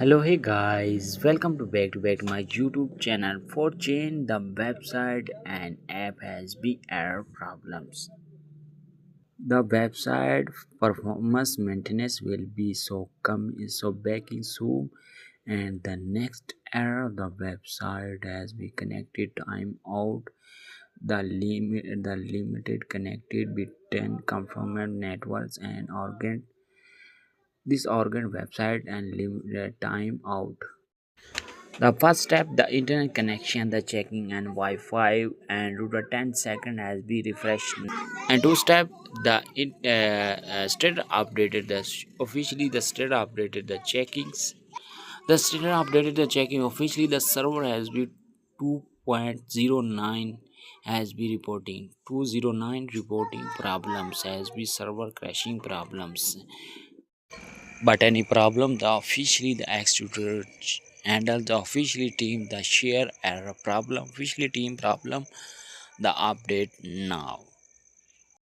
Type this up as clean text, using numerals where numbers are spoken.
Hello, hey guys, welcome to back my YouTube channel. For change the website and app has big error problems. The website performance maintenance will be so back in soon, and the next error the website has been connected time out. The limited connected with 10 confirmed networks and organ this organ website and limited time out. The first step, the internet connection, the checking and Wi-Fi and router 10 second has been refreshed. And two step, state updated the state updated the checkings. The state updated the checking officially. The server has been 2.09 has been reporting 209 reporting problems has been server crashing problems. But any problem, the officially the executor handle the officially team the share error problem officially team problem the update now.